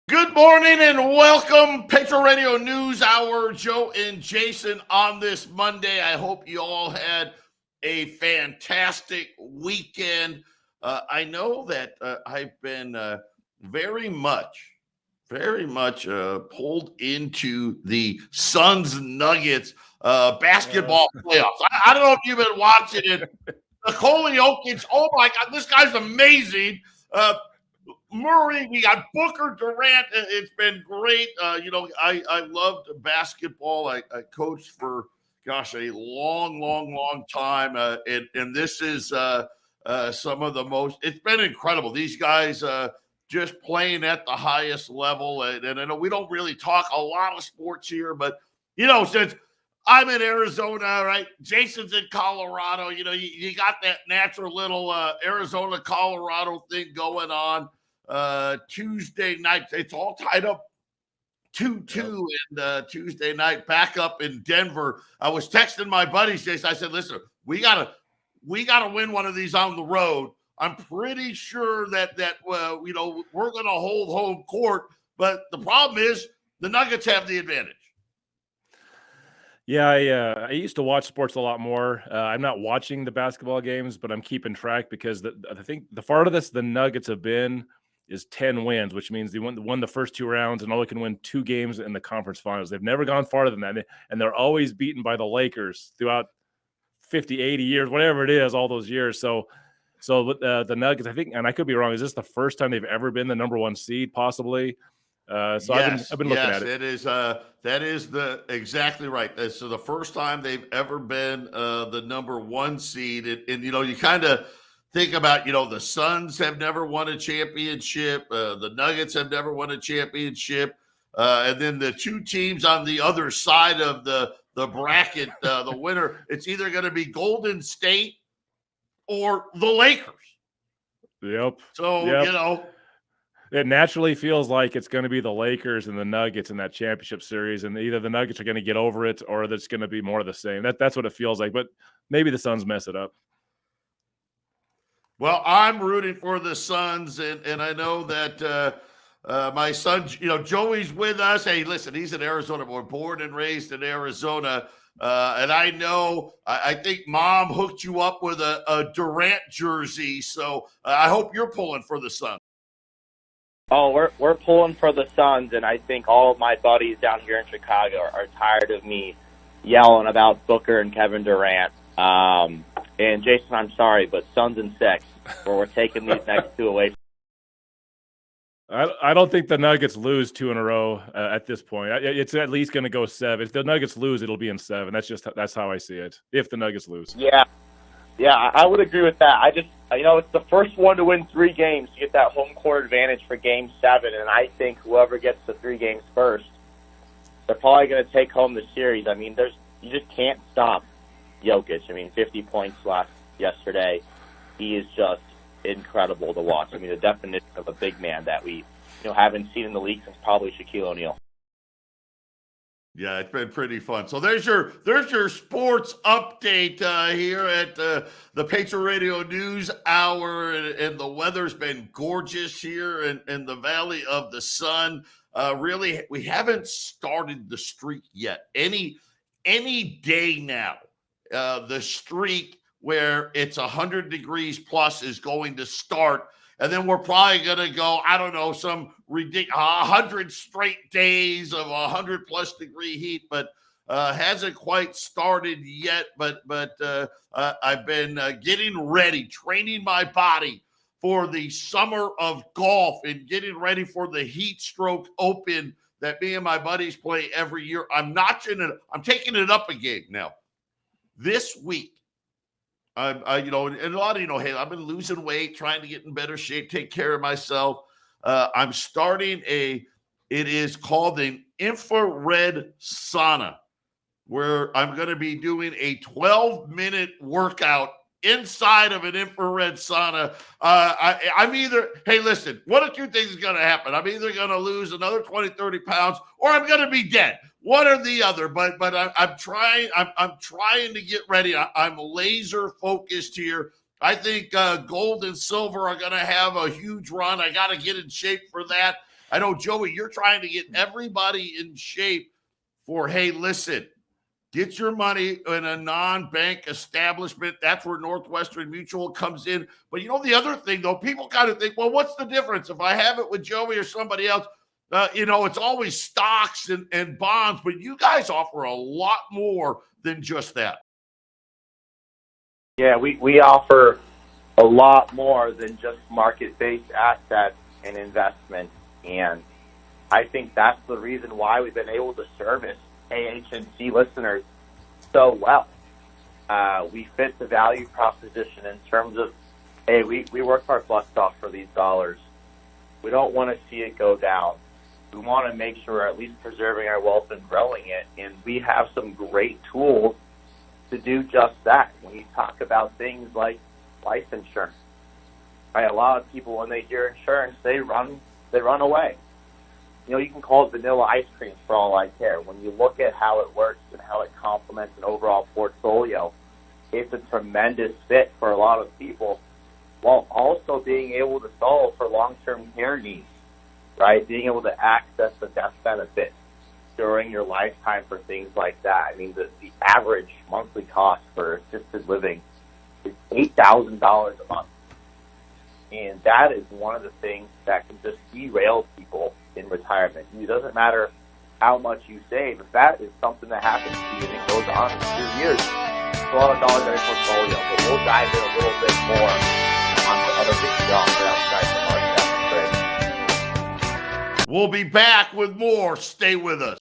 Good morning and welcome, Patriot Radio News Hour. Joe and Jason on this Monday. I hope you all had a fantastic weekend. I know that I've been very much pulled into the Suns Nuggets basketball playoffs. I don't know if you've been watching it. Nikola Jokic, oh my God, this guy's amazing. Murray, we got Booker, Durant. It's been great. I loved basketball. I coached for, a long time. And this is some of the most, it's been incredible. These guys just playing at the highest level. And I know we don't really talk a lot of sports here, but, since I'm in Arizona, right? Jason's in Colorado. You got that natural little Arizona, Colorado thing going on. Tuesday night, it's all tied up 2-2 and Tuesday night back up in Denver. I was texting my buddies, Jason. I said, listen, we gotta win one of these on the road. I'm pretty sure that we're gonna hold home court, but the problem is the Nuggets have the advantage. Yeah, I used to watch sports a lot more. I'm not watching the basketball games, but I'm keeping track because I think the farthest the Nuggets have been is 10 wins, which means they won the first two rounds and only can win 2 games in the conference finals. They've never gone farther than that, and they're always beaten by the Lakers throughout 50, 80 years, whatever it is, all those years. So the Nuggets, I think, and I could be wrong, is this the first time they've ever been the number 1 seed, possibly? Yes, I've been looking at it. It is. That is exactly right. So the first time they've ever been the number 1 seed, and you kind of think about, the Suns have never won a championship. The Nuggets have never won a championship. And then the 2 teams on the other side of the bracket, the winner, it's either going to be Golden State or the Lakers. Yep. So, it naturally feels like it's going to be the Lakers and the Nuggets in that championship series, and either the Nuggets are going to get over it or it's going to be more of the same. That's what it feels like, but maybe the Suns mess it up. Well, I'm rooting for the Suns, and I know that my son, Joey's with us. Hey, listen, he's in Arizona. We're born and raised in Arizona, and I know I think Mom hooked you up with a Durant jersey, so I hope you're pulling for the Suns. Oh, we're pulling for the Suns, and I think all of my buddies down here in Chicago are tired of me yelling about Booker and Kevin Durant. And Jason, I'm sorry, but Suns and 6, where we're taking these next 2 away. I don't think the Nuggets lose 2 in a row at this point. It's at least going to go 7. If the Nuggets lose, it'll be in 7. That's how I see it. If the Nuggets lose, yeah, I would agree with that. It's the first one to win 3 games to get that home court advantage for Game 7, and I think whoever gets the 3 games first, they're probably going to take home the series. I mean, you just can't stop Jokic. 50 points last yesterday. He is just incredible to watch. The definition of a big man that we haven't seen in the league since probably Shaquille O'Neal. Yeah, it's been pretty fun. So there's your sports update here at the Patriot Radio News Hour, and the weather's been gorgeous here in the Valley of the Sun. Really, we haven't started the streak yet. Any day now, the streak where it's 100 degrees plus is going to start. And then we're probably going to go, I don't know, some ridiculous 100 straight days of 100 plus degree heat, but hasn't quite started yet. But I've been getting ready, training my body for the summer of golf and getting ready for the Heat Stroke Open that me and my buddies play every year. I'm taking it up a game now. This week, and a lot of hey, I've been losing weight, trying to get in better shape, take care of myself. I'm starting it is called an infrared sauna, where I'm going to be doing a 12-minute workout inside of an infrared sauna. I'm either, hey, listen, one of 2 things is going to happen. I'm either going to lose another 20, 30 pounds, or I'm going to be dead. One or the other, but I'm trying to get ready. I'm laser focused here. I think gold and silver are going to have a huge run. I got to get in shape for that. I know, Joey, you're trying to get everybody in shape for, hey, listen, get your money in a non-bank establishment. That's where Northwestern Mutual comes in. But the other thing, though, people kind of think, well, what's the difference if I have it with Joey or somebody else? It's always stocks and bonds, but you guys offer a lot more than just that. Yeah, we offer a lot more than just market-based assets and investments, and I think that's the reason why we've been able to service AH&C listeners so well. We fit the value proposition in terms of, hey, we work our butts off for these dollars. We don't want to see it go down. We want to make sure we're at least preserving our wealth and growing it, and we have some great tools to do just that. When you talk about things like life insurance, right? A lot of people, when they hear insurance, they run away. You can call it vanilla ice cream for all I care. When you look at how it works and how it complements an overall portfolio, it's a tremendous fit for a lot of people, while also being able to solve for long-term care needs, right? Being able to access the death benefit during your lifetime for things like that. I mean, the average monthly cost for assisted living is $8,000 a month. And that is one of the things that can just derail people in retirement. It doesn't matter how much you save. If that is something that happens to you and it goes on for 2 years, it's a lot of dollars in your portfolio. But we'll dive in a little bit more on the other things we offer outside the market after trade. We'll be back with more. Stay with us.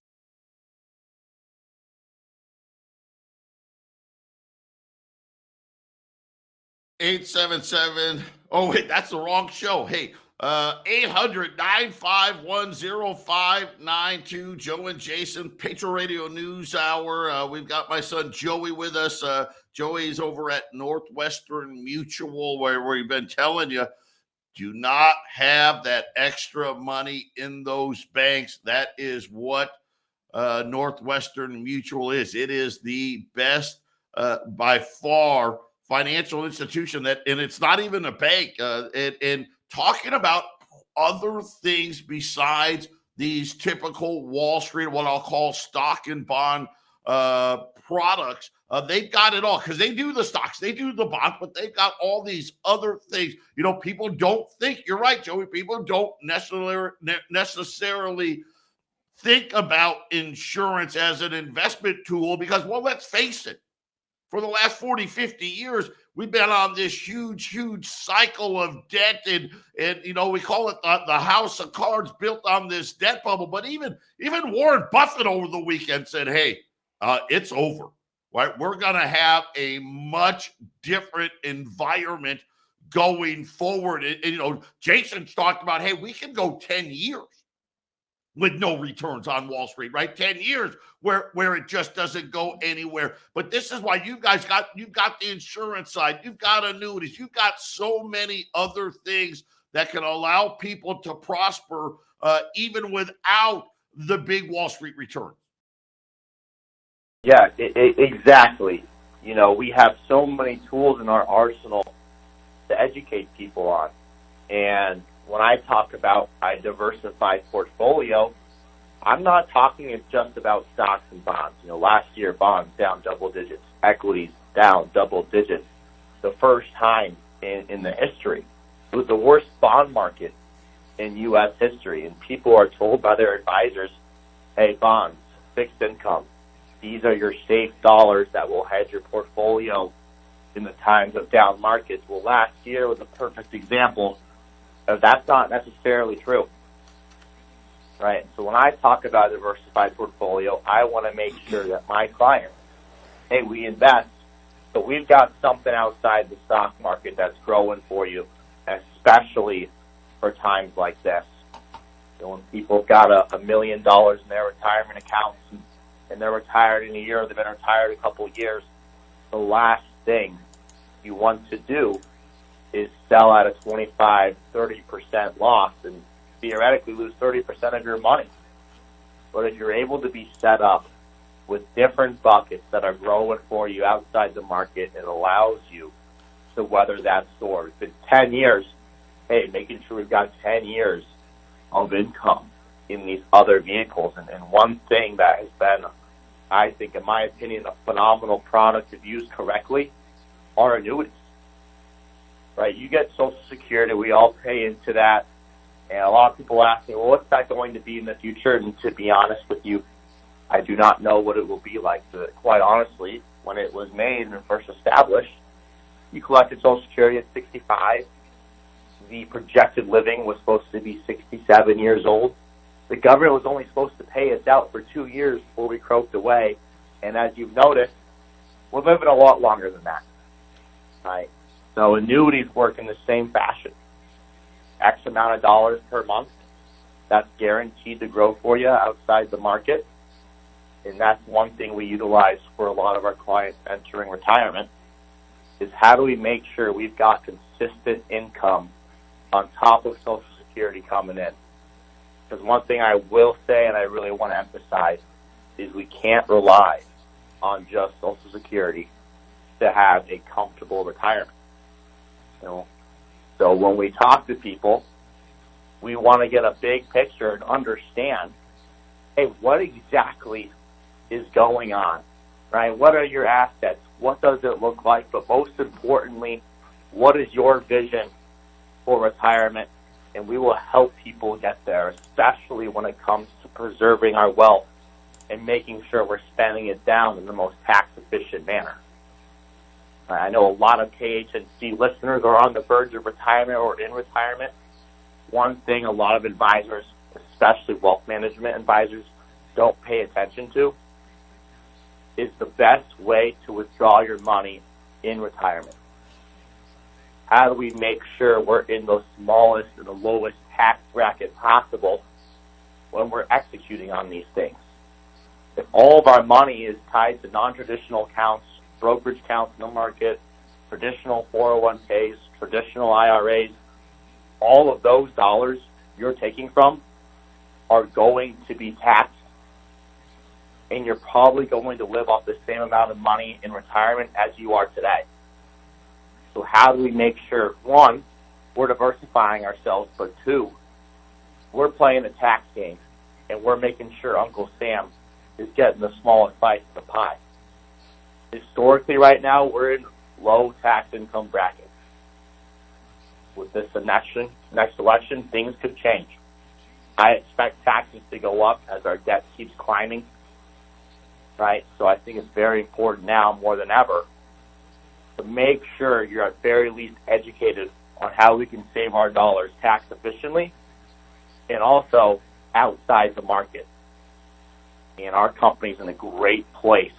877. Oh, wait, that's the wrong show. Hey, 800-951-0592. Joe and Jason, Patriot Radio News Hour. We've got my son Joey with us. Joey's over at Northwestern Mutual, where we've been telling you, do not have that extra money in those banks. That is what Northwestern Mutual is. It is the best by far financial institution and it's not even a bank. And talking about other things besides these typical Wall Street, what I'll call stock and bond products, they've got it all, because they do the stocks, they do the bonds, but they've got all these other things. People don't think, you're right, Joey, people don't necessarily think about insurance as an investment tool because, well, let's face it, for the last 40, 50 years, we've been on this huge cycle of debt, and we call it the house of cards built on this debt bubble. But even Warren Buffett over the weekend said, hey, it's over, right? We're going to have a much different environment going forward. And Jason's talked about, hey, we can go 10 years with no returns on Wall Street, right? 10 years where it just doesn't go anywhere. But this is why you've got the insurance side, you've got annuities, you've got so many other things that can allow people to prosper even without the big Wall Street return. Yeah, exactly. We have so many tools in our arsenal to educate people on. And when I talk about a diversified portfolio, I'm not talking it's just about stocks and bonds. Last year, bonds down double digits, equities down double digits, the first time in the history. It was the worst bond market in U.S. history, and people are told by their advisors, hey, bonds, fixed income, these are your safe dollars that will hedge your portfolio in the times of down markets. Well, last year was a perfect example. That's not necessarily true, right? So when I talk about a diversified portfolio, I want to make sure that my clients, hey, we invest, but we've got something outside the stock market that's growing for you, especially for times like this. When people have got $1 million in their retirement accounts and they're retired in a year, they've been retired a couple of years, the last thing you want to do is sell at a 25-30% loss and theoretically lose 30% of your money. But if you're able to be set up with different buckets that are growing for you outside the market, it allows you to weather that storm. If it's 10 years, hey, making sure we've got 10 years of income in these other vehicles. And one thing that has been, I think, in my opinion, a phenomenal product if used correctly are annuities. Right? You get Social Security, we all pay into that. And a lot of people ask me, well, what's that going to be in the future? And to be honest with you, I do not know what it will be like. But quite honestly, when it was made and first established, you collected Social Security at 65. The projected living was supposed to be 67 years old. The government was only supposed to pay us out for 2 years before we croaked away. And as you've noticed, we're living a lot longer than that. Right? So annuities work in the same fashion. X amount of dollars per month, that's guaranteed to grow for you outside the market. And that's one thing we utilize for a lot of our clients entering retirement, is how do we make sure we've got consistent income on top of Social Security coming in. Because one thing I will say, and I really want to emphasize, is we can't rely on just Social Security to have a comfortable retirement. You know? So when we talk to people, we want to get a big picture and understand, hey, what exactly is going on, right? What are your assets? What does it look like? But most importantly, what is your vision for retirement? And we will help people get there, especially when it comes to preserving our wealth and making sure we're spending it down in the most tax-efficient manner. I know a lot of KHNC listeners are on the verge of retirement or in retirement. One thing a lot of advisors, especially wealth management advisors, don't pay attention to is the best way to withdraw your money in retirement. How do we make sure we're in the smallest and the lowest tax bracket possible when we're executing on these things? If all of our money is tied to non-traditional accounts, brokerage accounts in the market, traditional 401ks, traditional IRAs, all of those dollars you're taking from are going to be taxed, and you're probably going to live off the same amount of money in retirement as you are today. So how do we make sure, one, we're diversifying ourselves, but two, we're playing the tax game, and we're making sure Uncle Sam is getting the smallest bite of the pie. Historically, right now, we're in low tax income brackets. With this next election, things could change. I expect taxes to go up as our debt keeps climbing, right? So I think it's very important now more than ever to make sure you're at very least educated on how we can save our dollars tax efficiently and also outside the market. And our company's in a great place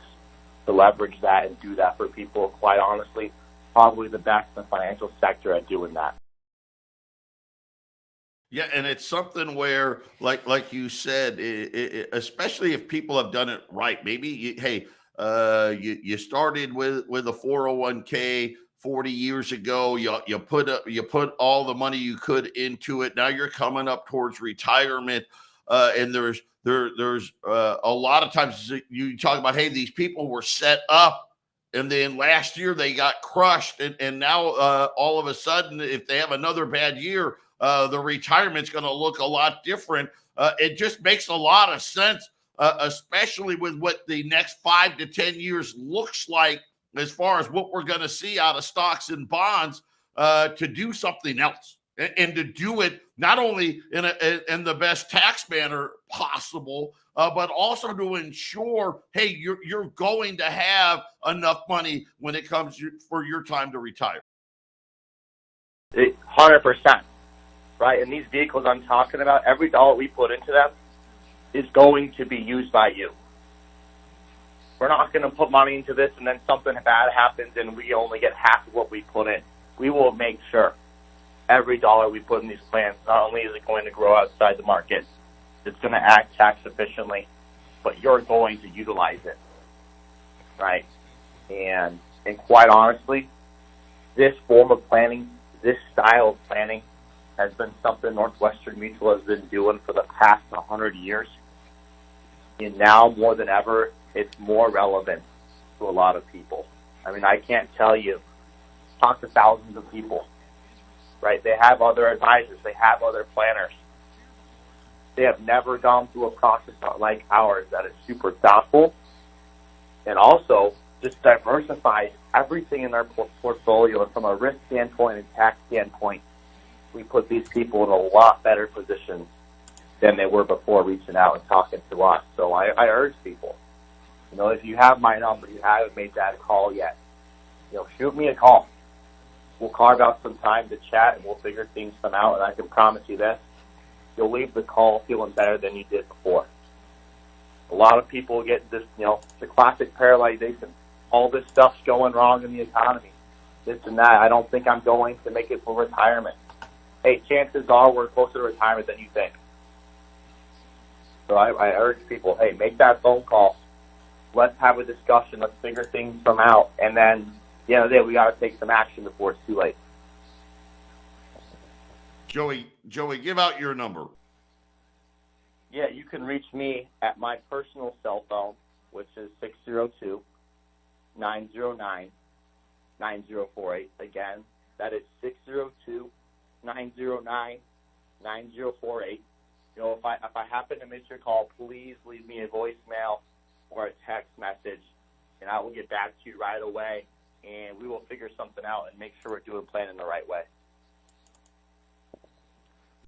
to leverage that and do that for people. Quite honestly, probably the best in the financial sector at doing that. Yeah, and it's something where, like you said, especially if people have done it right. Maybe you started with a 401k 40 years ago. You put all the money you could into it. Now you're coming up towards retirement, and there's a lot of times you talk about, hey, these people were set up, and then last year they got crushed, and now all of a sudden, if they have another bad year, the retirement's going to look a lot different. It just makes a lot of sense, especially with what the next 5 to 10 years looks like as far as what we're going to see out of stocks and bonds, to do something else and to do it not only in the best tax manner possible, but also to ensure, hey, you're going to have enough money when it comes for your time to retire. 100%. Right, and these vehicles I'm talking about, every dollar we put into them is going to be used by you. We're not going to put money into this and then something bad happens and we only get half of what we put in. We will make sure every dollar we put in these plans, not only is it going to grow outside the market, it's going to act tax efficiently, but you're going to utilize it, right? And quite honestly, this form of planning, this style of planning, has been something Northwestern Mutual has been doing for the past 100 years. And now, more than ever, it's more relevant to a lot of people. I mean, I can't tell you, talk to thousands of people, right? They have other advisors. They have other planners. They have never gone through a process like ours that is super thoughtful, and also just diversifies everything in our portfolio. And from a risk standpoint and tax standpoint, we put these people in a lot better positions than they were before reaching out and talking to us. So I urge people, if you have my number, you haven't made that call yet, shoot me a call. We'll carve out some time to chat, and we'll figure things out. And I can promise you this, you'll leave the call feeling better than you did before. A lot of people get this, the classic paralyzation. All this stuff's going wrong in the economy, this and that. I don't think I'm going to make it for retirement. Hey, chances are we're closer to retirement than you think. So I urge people, hey, make that phone call. Let's have a discussion. Let's figure things out. And then, at the end of the day, we got to take some action before it's too late. Joey, give out your number. Yeah, you can reach me at my personal cell phone, which is 602-909-9048. Again, that is 602-909-9048. If I happen to miss your call, please leave me a voicemail or a text message, and I will get back to you right away, and we will figure something out and make sure we're planning the right way.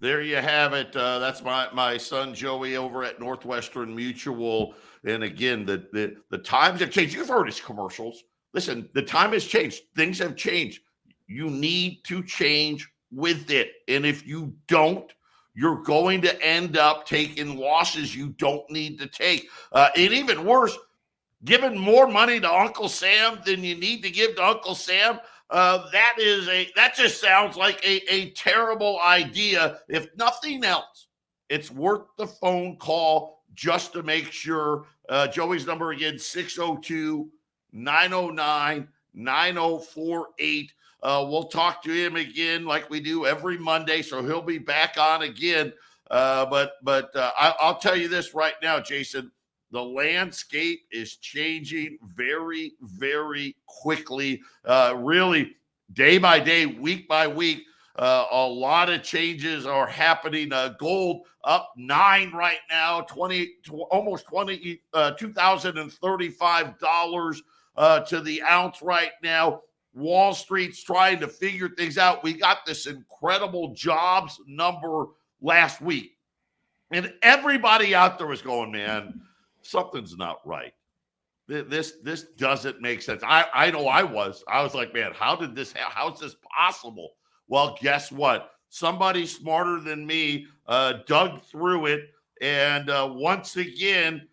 There you have it. That's my son Joey over at Northwestern Mutual. And again, the times have changed. You've heard his commercials. Listen, the time has changed. Things have changed. You need to change with it. And if you don't, you're going to end up taking losses you don't need to take. And even worse, giving more money to Uncle Sam than you need to give to Uncle Sam. That just sounds like a terrible idea. If nothing else, it's worth the phone call just to make sure. Joey's number again, 602-909-9048. We'll talk to him again like we do every Monday, so he'll be back on again. But I'll tell you this right now, Jason. The landscape is changing very, very quickly, really day by day, week by week. A lot of changes are happening. Gold up 9 right now, almost $2,035 to the ounce right now. Wall Street's trying to figure things out. We got this incredible jobs number last week, and everybody out there was going, man, something's not right. This doesn't make sense. I know I was like, man, how's this possible? Well, guess what? Somebody smarter than me dug through it, and once again,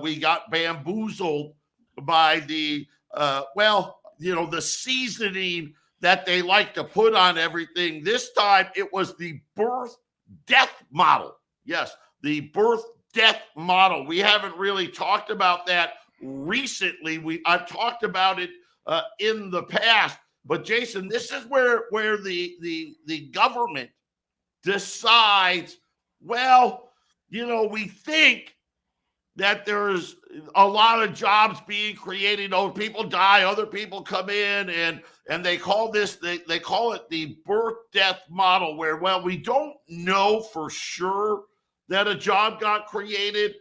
we got bamboozled by the the seasoning that they like to put on everything. This time, it was the birth-death model. Yes, the birth-death model. We haven't really talked about that recently. I've talked about it in the past. But Jason, this is where the government decides, we think that there's a lot of jobs being created. People die, other people come in, and they call it the birth-death model, where, we don't know for sure that a job got created,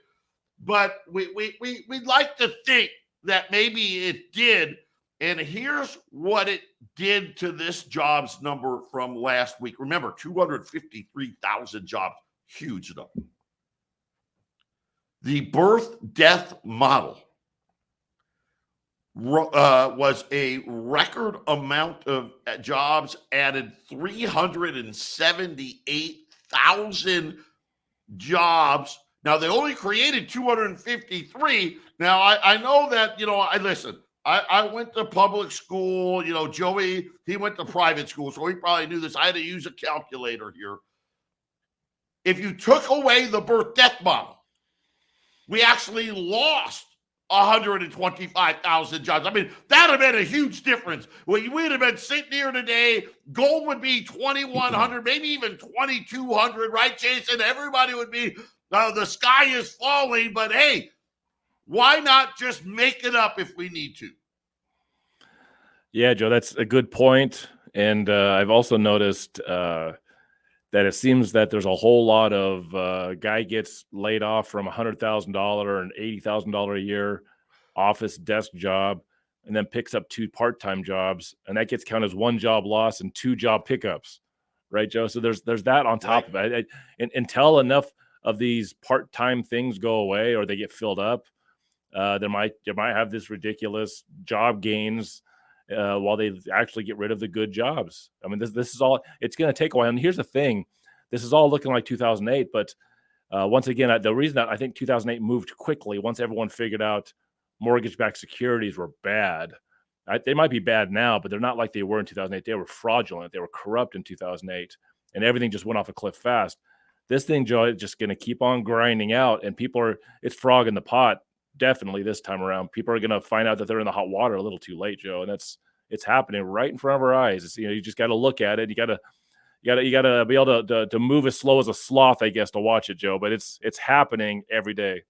but we'd like to think that maybe it did. And here's what it did to this jobs number from last week. Remember, 253,000 jobs, huge number. The birth-death model was a record amount of jobs, added 378,000 jobs. Now, they only created 253. Now, I know that, I went to public school. Joey, he went to private school, so he probably knew this. I had to use a calculator here. If you took away the birth-death model, we actually lost 125,000 jobs. I mean, that would have been a huge difference. We'd have been sitting here today. Gold would be 2,100, maybe even 2,200, right, Jason? Everybody would be, the sky is falling, but hey, why not just make it up if we need to? Yeah, Joe, that's a good point. And I've also noticed that it seems that there's a whole lot of guy gets laid off from $100,000 and $80,000 a year office desk job, and then picks up 2 part-time jobs, and that gets counted as 1 job loss and 2 job pickups, right, Joe? So there's that on top of it. Until enough of these part-time things go away or they get filled up, they might have this ridiculous job gains while they actually get rid of the good jobs. I mean, this is all, it's going to take a while. And here's the thing, this is all looking like 2008, but once again, the reason that I think 2008 moved quickly, once everyone figured out mortgage-backed securities were bad. They might be bad now, but they're not like they were in 2008. They were fraudulent. They were corrupt in 2008, and everything just went off a cliff fast. This thing, Joe, is just going to keep on grinding out, and it's frog in the pot. Definitely this time around, people are going to find out that they're in the hot water a little too late, Joe, and it's happening right in front of our eyes. It's, you just got to look at it. You got to be able to move as slow as a sloth, I guess, to watch it, Joe. But it's happening every day.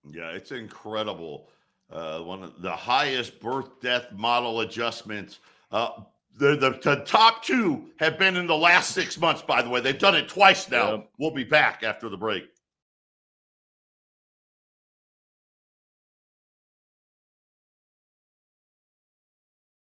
Yeah, it's incredible. One of the highest birth-death model adjustments. The top 2 have been in the last 6 months, by the way. They've done it twice now. Yep. We'll be back after the break.